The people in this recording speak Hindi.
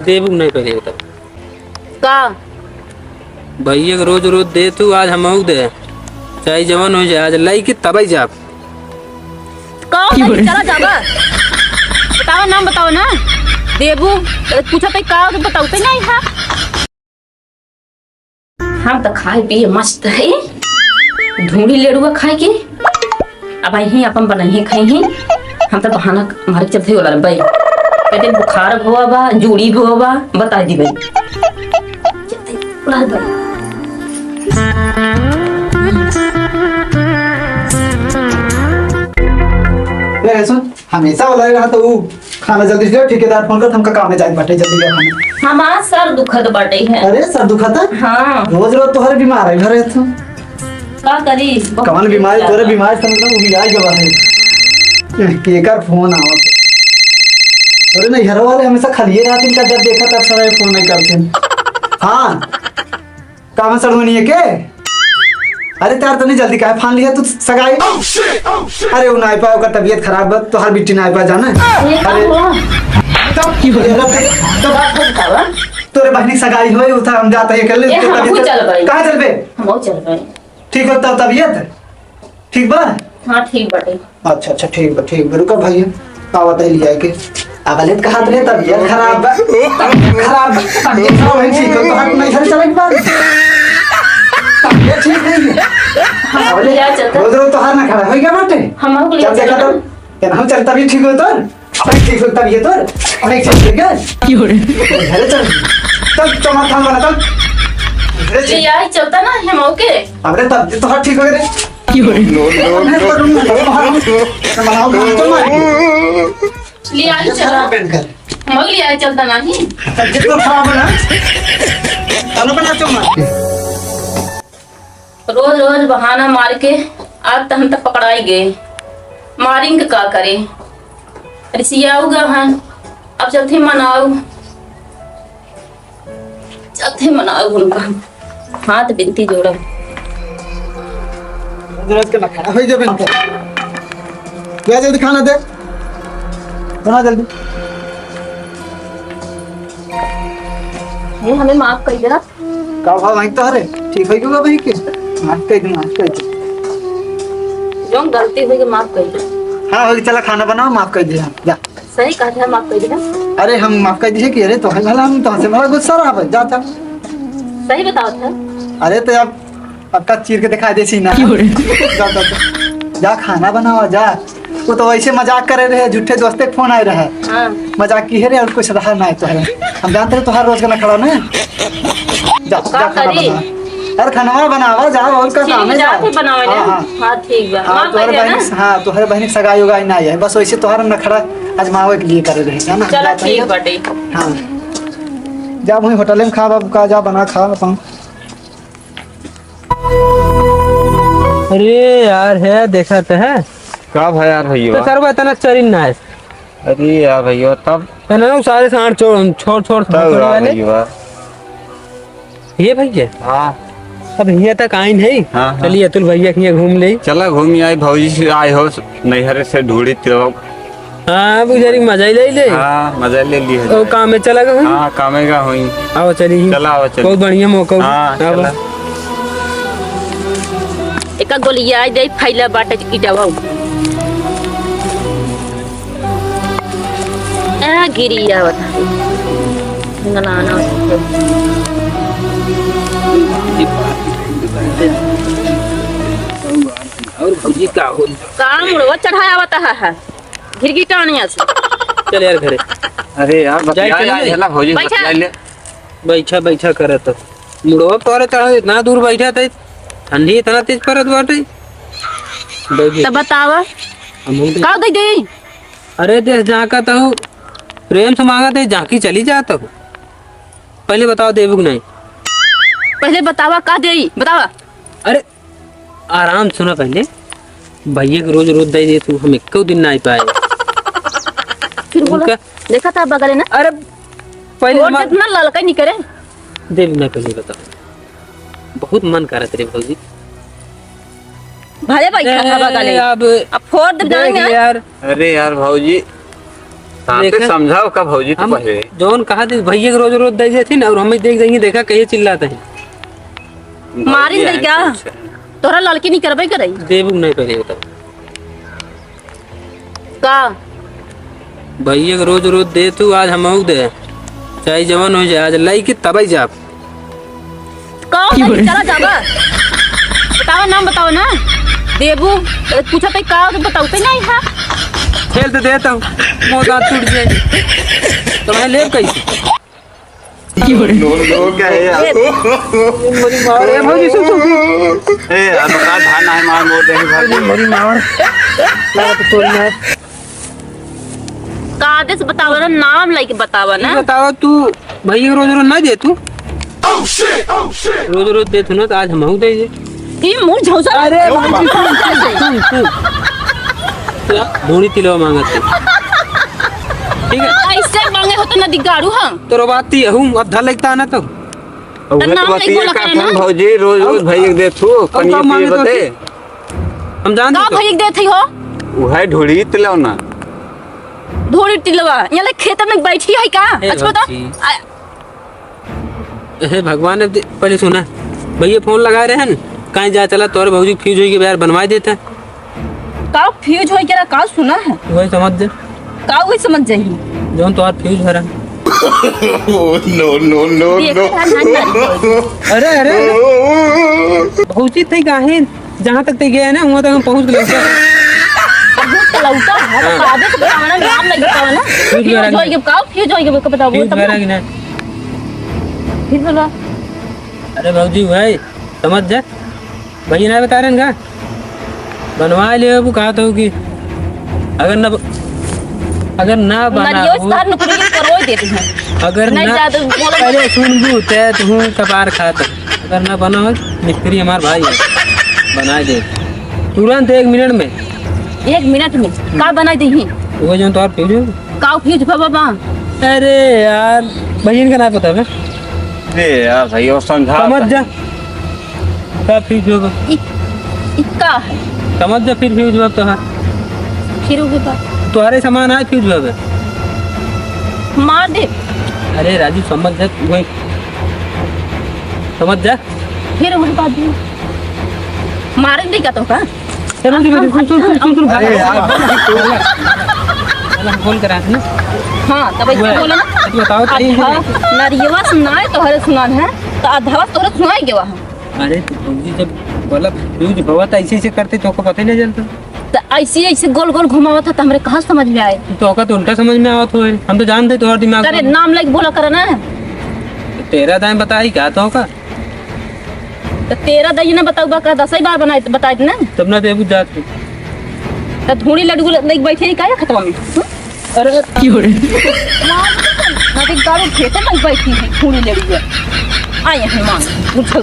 देबू नहीं पहले बता का भैया के रोज रोज दे तू आज हम दे चाहे जवान हो जाए आज लाई के तब जा चला जाबा बताओ नाम बताओ ना देबू पूछा तो का बताओ तो नहीं है। हम तो खाए पिए मस्त है ढूंढी लेड़ुआ खाए के अब ही अपन बनाई खाई ही हम तो बहाना मारे चलते होला भाई कहते बुखार हुआ बा जूड़ी हुआ बा बता दी भाई चलते उड़ा भाई सुन हमेशा वाला रहा तो वो खाना जल्दी से ठेकेदार फोन कर हमका काम में जाए बाटे जल्दी खाना हमारा सर दुखद बाटे है। अरे सर दुखता हाँ रोज रोज तोहरे बीमार है घरे तो का करी कमल बीमारी तोरे बीमार समझ वो भी आई जवा है केकर फोन आवत तोरे नहीं घर वाले हमेशा खाली रहते इनका जब देखा तब सारा फोन नहीं करते हां काम सड़वनी है के अरे तार तो नहीं जल्दी काहे फान लिया तू सगाई अरे वो नाई पा का तबीयत खराब है तो हर बिट्टी नाई पा जाना अरे तो की हो गया तोरे बहनी सगाई होए उठा हम जाते हैं कल कहां चल बे हम चल बे ठीक हो तब तबीयत ठीक बा हां ठीक बाटे अच्छा ठीक बा रुको भैया आवत है लिया के अगले कहा रे तबीयत खराब बा तबीयत नहीं ठीक तो हाथ नहीं घर चले बात तबीयत ठीक नहीं है ले जा चलता रोज रोज तो हाथ ना खड़ा हो गया बाटे हम हो ले जब देखा तो हम चल तभी ठीक हो तो अब ठीक हो तबीयत और अब एक चीज देख की हो रहे घर चल तब चमा थाम बना तब ले यार चलता ना हम ओके अबे तब तो हाथ ठीक हो गए की हो रहे ले आई चला हम ले आई चलता नहीं तबीयत तो खराब है ना चलो बना चो रोज रोज बहाना मार के आज तो हम तक पकड़ाई गए मारेंगे का करे रिसियाऊगा हाँ अब चलते मनाओ उनका हाथ बिनती जोड़ा रोज के ना खड़ा हो जा बिनते क्या जल्दी खाना दे बना जल्दी ये हमें माफ कर देना का भाव मांगता है ठीक है क्यों भाई के माफ कर दे जो गलती हुई माफ कर दे हां हो चला खाना बनाओ माफ कर दिया जा सही कहा था माफ कर देना अरे हम माफ कर दिए कि अरे तो है भला हम तो से बड़ा गुस्सा रहा जा जा सही बताओ था अरे तो अब का चीर के दिखा दे सीना जा जा खाना बनाओ जा वो तो वैसे मजाक करे रहे झूठे दोस्ते के फोन आए रहे हां मजाक की है रे और कुछ रहा ना तो है हम जानते हैं तो हर रोज का ना खड़ा ना जा खाना बना अरे खाना बनावा जा और का काम है जा बनावे हां ठीक बा माफ कर देना हां तो हर बहन सगाई होगा ना है बस वैसे तोहर न खड़ा आजमावे के लिए करे रहे ना चलो ठीक बाटे हां जा वही होटल में खा बाबू का जा बना खा अपन अरे यार है देखा तो है का भाई यार भैया तो सर इतना चरिन ना है अरे यार भैया तब ना सारे साठ छोड़ वाले ये भैया हाँ अब यहाँ तक आई नहीं हाँ, चलिए अतुल भैया के यहाँ घूम ले चला घूमी आई भौजी से आए हो नैहर से ढूंढी तो हाँ बुझारी मजा ही ले हाँ मजा ले ली और काम में चला गया हाँ कामेगा हुई आओ चलिए चला आओ चल बहुत बढ़िया मौका हाँ चला एक गोलिया दे फैला बाटे इटावा ए गिरिया बता ना और भौजी का हो काम मुड़वा चढ़ाया बता है गिरगिटानिया से चल यार घरे अरे यार बताया भौजी बैठा करे तो मुड़वा पर चढ़ा इतना दूर बैठा था ठंडी इतना तेज परत बाटे तब बतावा का दे दे अरे देख जाका तो प्रेम से मांगा थे जाकी चली जाता हूँ पहले बताओ देबू नहीं पहले बतावा का दे बतावा अरे आराम सुना पहले भैया के रोज रोज दे तू हम एक दिन ना पाए फिर बोला देखा था बगल ना अरे पहले इतना ललका नहीं करे देबू नहीं पहले बताओ बहुत मन कर रहा तेरे भौजी भाई बैठा था बगल अब फोड़ दे जाएंगे यार अरे यार भौजी साथे देखा? समझाओ का भौजी तो हम पहले जौन कहा थे भैया के रोज रोज दे देती ना और हमें देख देंगे देखा कहीं चिल्लाते हैं मारी भौजी नहीं हैं क्या? कुछ। तोरा लड़की नहीं करबे करई देबू नहीं पहले बताओ का भैया के रोज रोज दे तू आज हम दे चाहे जवान हो जाए आज लाई के तब ही जा का नहीं चला जाबा बताओ नाम बताओ ना देबू पूछा तो का बताओ तो नहीं है खेल तो देता हूँ मौका टूट जाए तो मैं ले कैसे क्या है यार? मेरी मार है भौजी सुन ए अब का धान है मार मोड़ दे भौजी। मेरी मार लगा तो तोड़ है का आदेश बताओ ना नाम लेके बतावा ना बताओ तू भैया रोज रोज ना दे तू रोज रोज दे तू ना तो आज हम दे ये मुंह झौसा अरे धोनी तिलवा मांगते ठीक है ऐसे मांगे हो तो ना दिगाड़ू हम तो बाती हूँ अद्धा लगता ना तो उहे नाम तो नहीं बतिया बोला का करे ना। फोन भौजी रोज रोज भैया के दे थू कनी कब मांगे पिए तो बते हम जान का दे भई दे थी हो उहे ढोड़ी तिलाओ ना धोड़ी टिलवा यहाँ ले खेत में बैठी है का हे अच्छा तो भक्ति। हे भगवान ने पहले सुना भैया फोन लगा रहे हैं कहीं जा चला तोरे भौजी फ्यूज हुई के यार बनवा देता का फ्यूज होई केरा का सुना है वही समझ जा का वही समझ जाही जौन तो फ्यूज भरा अरे अरे भौजी थे काहे जहाँ तक ते गए ना वहाँ तक हम पहुँच गए लौटा है तो आगे से बताना नाम लगे बताओ ना फ्यूज होई के का फ्यूज होई के बताओ फ्यूज भरा कि ना फिर बोला अरे भौजी भाई समझ जा भैया नहीं बता रहे हैं बनवा ले वो कहा तो कि अगर ना बना नरियो स्टार नौकरी करवा देते हैं अगर नहीं ना ज्यादा बोलो पहले सुन बू तय तू कबार खाता अगर ना बना हो मिस्त्री हमार भाई है बना दे तुरंत 1 मिनट में 1 मिनट में का बनाई दही वो जो तो फ्यूज हो का फ्यूज बाबा अरे यार भैया का ना पता है ए यार भैया समझा समझ जा का फ्यूज होगा इक्का है समझ जा फिर फ्यूज हुआ तो हाँ फिर वो बात तुम्हारे सामान आए फ्यूज हुआ मार दे अरे राजू समझ जा वही समझ जा फिर वही बात भी मारे नहीं का तो का चलो सुन अरे यार फोन करा ना हाँ तब ऐसे बोला ना बताओ अच्छा नरियवा सुनाए तो हरे सुनान है तो आधा तोरे सुनाए के वहाँ अरे भौजी जब बोला फ्यूज हुआ तो ऐसे ऐसे करते तो पता ही नहीं चलता तो ऐसे ऐसे गोल गोल घुमावा था तो हमरे कहाँ समझ में आए तो का तो उल्टा समझ में आवत हो हम तो जानते तो और दिमाग तेरे नाम लेके बोला करे ना तेरा दाम बता ही क्या तो का तो तेरा दही ने बताऊगा का 10 बार बनाए बताए ना तब ना देबू जात के तो धूड़ी लड्डू लेके बैठे ही काया खतवा में अरे ना देख गाड़ू खेते में बैठी है धूड़ी लड्डू आए हैं मां मुझे